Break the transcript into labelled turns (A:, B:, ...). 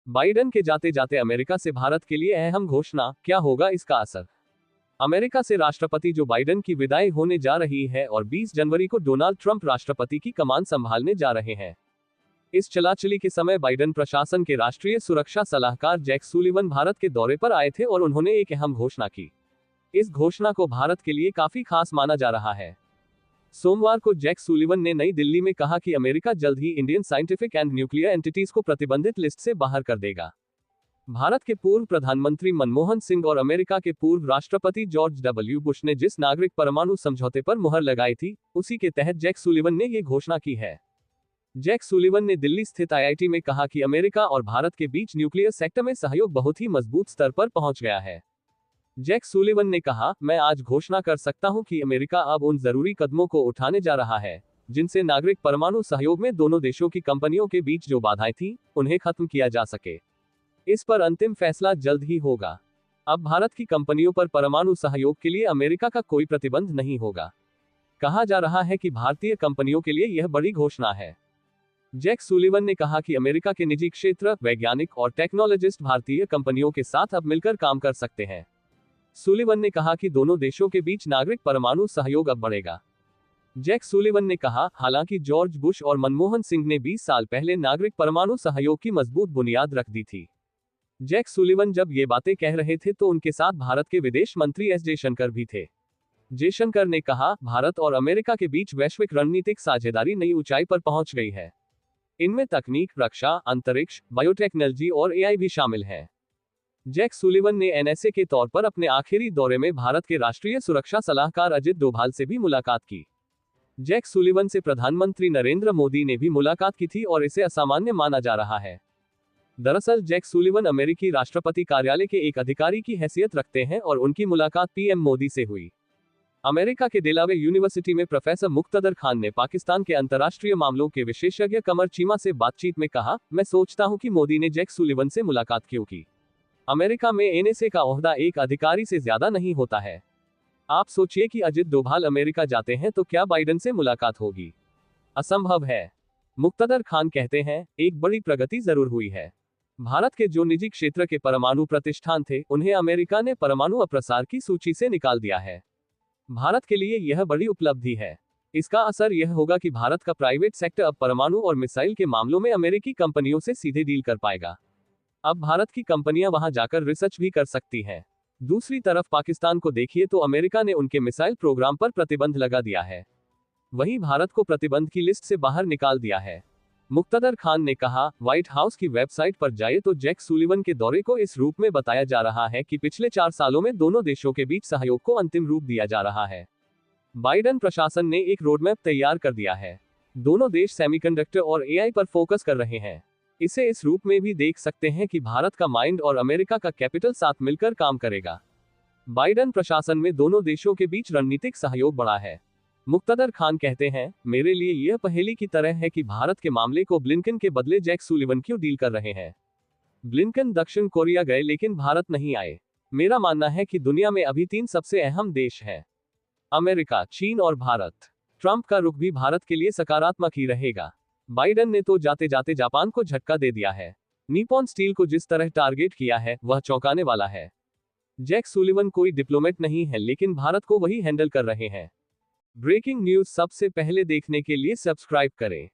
A: Biden के जाते जाते अमेरिका से भारत के लिए अहम घोषणा, क्या होगा इसका असर? अमेरिका से राष्ट्रपति जो बाइडेन की विदाई होने जा रही है और 20 जनवरी को डोनाल्ड ट्रंप राष्ट्रपति की कमान संभालने जा रहे हैं। इस चलाचली के समय बाइडेन प्रशासन के राष्ट्रीय सुरक्षा सलाहकार जैक सुलिवन भारत के दौरे पर आए थे और उन्होंने एक अहम घोषणा की। इस घोषणा को भारत के लिए काफी खास माना जा रहा है। सोमवार को जैक सुलिवन ने नई दिल्ली में कहा कि अमेरिका जल्द ही Indian scientific and nuclear entities को प्रतिबंधित लिस्ट से बाहर कर देगा। भारत के पूर्व प्रधानमंत्री मनमोहन सिंह और अमेरिका के पूर्व राष्ट्रपति जॉर्ज डब्ल्यू बुश ने जिस नागरिक परमाणु समझौते पर मुहर लगाई थी, उसी के तहत जैक सुलिवन ने ये घोषणा की है। जैक सुलिवन ने दिल्ली स्थित आईआईटी में कहा कि अमेरिका और भारत के बीच न्यूक्लियर सेक्टर में सहयोग बहुत ही मजबूत स्तर पर पहुंच गया है। जैक सुलिवन ने कहा, मैं आज घोषणा कर सकता हूं कि अमेरिका अब उन जरूरी कदमों को उठाने जा रहा है जिनसे नागरिक परमाणु सहयोग में दोनों देशों की कंपनियों के बीच जो बाधाएं थीं, उन्हें खत्म किया जा सके। इस पर अंतिम फैसला जल्द ही होगा। अब भारत की कंपनियों पर परमाणु सहयोग के लिए अमेरिका का कोई प्रतिबंध नहीं होगा। कहा जा रहा है कि भारतीय कंपनियों के लिए यह बड़ी घोषणा है। जैक सुलिवन ने कहा कि अमेरिका के निजी क्षेत्र, वैज्ञानिक और टेक्नोलॉजिस्ट भारतीय कंपनियों के साथ अब मिलकर काम कर सकते हैं। सुलिवन ने कहा कि दोनों देशों के बीच नागरिक परमाणु सहयोग अब बढ़ेगा। जैक सुलिवन ने कहा, हालांकि जॉर्ज बुश और मनमोहन सिंह ने 20 साल पहले नागरिक परमाणु सहयोग की मजबूत बुनियाद रख दी थी। जैक सुलिवन जब ये बातें कह रहे थे तो उनके साथ भारत के विदेश मंत्री एस जयशंकर भी थे। जयशंकर ने कहा, भारत और अमेरिका के बीच वैश्विक रणनीतिक साझेदारी नई ऊंचाई पर पहुंच गई है। इनमें तकनीक, रक्षा, अंतरिक्ष, बायोटेक्नोलॉजी और एआई भी शामिल है। जैक सुलिवन ने एनएसए के तौर पर अपने आखिरी दौरे में भारत के राष्ट्रीय सुरक्षा सलाहकार अजित डोभाल से भी मुलाकात की। जैक सुलिवन से प्रधानमंत्री नरेंद्र मोदी ने भी मुलाकात की थी और इसे असामान्य माना जा रहा है। दरअसल जैक सुलिवन अमेरिकी राष्ट्रपति कार्यालय के एक अधिकारी की हैसियत रखते हैं और उनकी मुलाकात पीएम मोदी से हुई। अमेरिका के डेलावे यूनिवर्सिटी में प्रोफेसर मुक्तदर खान ने पाकिस्तान के अंतर्राष्ट्रीय मामलों के विशेषज्ञ कमर चीमा से बातचीत में कहा, मैं सोचता हूं कि मोदी ने जैक सुलिवन से मुलाकात क्यों की। अमेरिका में एनएसए का ओहदा एक अधिकारी से ज्यादा नहीं होता है। आप सोचिए कि अजित डोभाल अमेरिका जाते हैं तो क्या बाइडेन से मुलाकात होगी? असंभव है। मुक्तदर खान कहते हैं, एक बड़ी प्रगति जरूर हुई है। भारत के जो निजी क्षेत्र के परमाणु प्रतिष्ठान थे, उन्हें अमेरिका ने परमाणु अप्रसार की सूची से निकाल दिया है। भारत के लिए यह बड़ी उपलब्धि है। इसका असर यह होगा कि भारत का प्राइवेट सेक्टर अब परमाणु और मिसाइल के मामलों में अमेरिकी कंपनियों से सीधे डील कर पाएगा। अब भारत की कंपनियां वहां जाकर रिसर्च भी कर सकती हैं। दूसरी तरफ पाकिस्तान को देखिए तो अमेरिका ने उनके मिसाइल प्रोग्राम पर प्रतिबंध लगा दिया है। वहीं भारत को प्रतिबंध की लिस्ट से बाहर निकाल दिया है। मुक्तदर खान ने कहा, व्हाइट हाउस की वेबसाइट पर जाए तो जैक सुलिवन के दौरे को इस रूप में बताया जा रहा है कि पिछले 4 सालों में दोनों देशों के बीच सहयोग को अंतिम रूप दिया जा रहा है। बाइडेन प्रशासन ने एक रोडमैप तैयार कर दिया है। दोनों देश सेमीकंडक्टर और एआई पर फोकस कर रहे हैं। इसे इस रूप में भी देख सकते हैं कि भारत का माइंड और अमेरिका का कैपिटल साथ मिलकर काम करेगा। बाइडेन प्रशासन में दोनों देशों के बीच रणनीतिक सहयोग बढ़ा है। मुक्तदर खान कहते हैं, मेरे लिए यह पहेली की तरह है कि भारत के मामले को ब्लिंकन के बदले जैक सुलिवन क्यों डील कर रहे हैं। ब्लिंकन दक्षिण कोरिया गए लेकिन भारत नहीं आए। मेरा मानना है कि दुनिया में अभी 3 सबसे अहम देश हैं, अमेरिका, चीन और भारत। ट्रंप का रुख भी भारत के लिए सकारात्मक ही रहेगा। बाइडेन ने तो जाते जाते जापान को झटका दे दिया है। निप्पॉन स्टील को जिस तरह टारगेट किया है, वह चौंकाने वाला है। जैक सुलिवन कोई डिप्लोमेट नहीं है, लेकिन भारत को वही हैंडल कर रहे हैं। ब्रेकिंग न्यूज सबसे पहले देखने के लिए सब्सक्राइब करें।